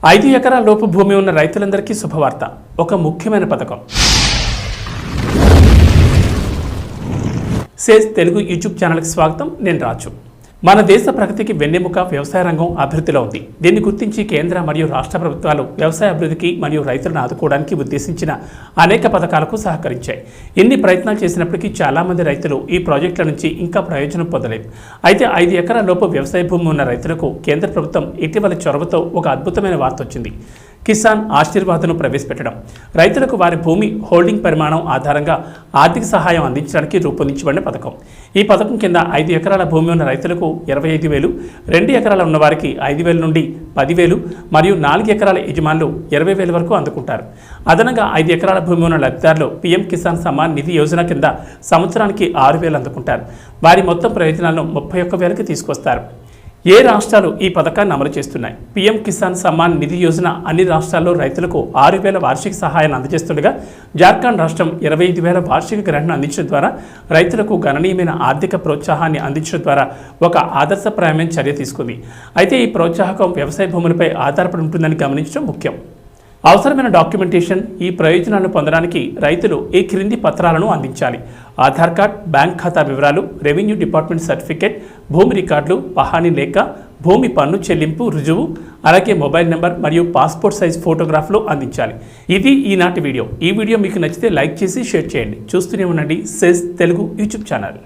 5 ఎకరాల లోపు భూమి ఉన్న రైతులందరికీ శుభవార్త. ఒక ముఖ్యమైన పథకం. సేజ్ తెలుగు యూట్యూబ్ ఛానల్కి స్వాగతం. నేను రాజు. మన దేశ ప్రగతికి వెన్నెముక వ్యవసాయ రంగం అభివృద్ధిలో ఉంది. దీన్ని గుర్తించి కేంద్ర మరియు రాష్ట్ర ప్రభుత్వాలు వ్యవసాయ అభివృద్ధికి మరియు రైతులను ఆదుకోవడానికి ఉద్దేశించిన అనేక పథకాలకు సహకరించాయి. ఎన్ని ప్రయత్నాలు చేసినప్పటికీ చాలామంది రైతులు ఈ ప్రాజెక్టుల నుంచి ఇంకా ప్రయోజనం పొందలేదు. అయితే 5 ఎకరాల లోపు వ్యవసాయ భూమి ఉన్న రైతులకు కేంద్ర ప్రభుత్వం ఇటీవల చొరవతో ఒక అద్భుతమైన వార్త వచ్చింది. కిసాన్ ఆశీర్వాద్ను ప్రవేశపెట్టడం. రైతులకు వారి భూమి హోల్డింగ్ పరిమాణం ఆధారంగా ఆర్థిక సహాయం అందించడానికి రూపొందించబడిన పథకం. ఈ పథకం కింద 5 ఎకరాల భూమి ఉన్న రైతులకు 25,000, 2 ఎకరాల ఉన్నవారికి 5,000 నుండి 10,000 మరియు 4 ఎకరాల యజమానులు 20,000 వరకు అందుకుంటారు. అదనంగా 5 ఎకరాల భూమి ఉన్న లబ్ధిదారులు పీఎం కిసాన్ సమ్మాన్ నిధి యోజన కింద సంవత్సరానికి 6,000 అందుకుంటారు. వారి మొత్తం ప్రయోజనాలను 31,000కి తీసుకొస్తారు. ఏ రాష్ట్రాలు ఈ పథకాన్ని అమలు చేస్తున్నాయి? పీఎం కిసాన్ సమ్మాన్ నిధి యోజన అన్ని రాష్ట్రాల్లో రైతులకు 6,000 వార్షిక సహాయాన్ని అందజేస్తుండగా జార్ఖండ్ రాష్ట్రం 25,000 వార్షిక గ్రాంట్ను అందించడం ద్వారా రైతులకు గణనీయమైన ఆర్థిక ప్రోత్సాహాన్ని అందించడం ద్వారా ఒక ఆదర్శప్రాయమైన చర్య తీసుకుంది. అయితే ఈ ప్రోత్సాహకం వ్యవసాయ భూములపై ఆధారపడి ఉంటుందని గమనించడం ముఖ్యం. అవసరమైన డాక్యుమెంటేషన్. ఈ ప్రయోజనాలను పొందడానికి రైతులు ఈ క్రింది పత్రాలను అందించాలి: ఆధార్ కార్డ్, బ్యాంక్ ఖాతా వివరాలు, రెవెన్యూ డిపార్ట్మెంట్ సర్టిఫికేట్, భూమి రికార్డులు, పహానీ లేఖ, భూమి పన్ను చెల్లింపు రుజువు, అలాగే మొబైల్ నెంబర్ మరియు పాస్పోర్ట్ సైజ్ ఫోటోగ్రాఫ్లు అందించాలి. ఇది ఈనాటి వీడియో. ఈ వీడియో మీకు నచ్చితే లైక్ చేసి షేర్ చేయండి. చూస్తూనే ఉండండి సేజ్ తెలుగు యూట్యూబ్ ఛానల్.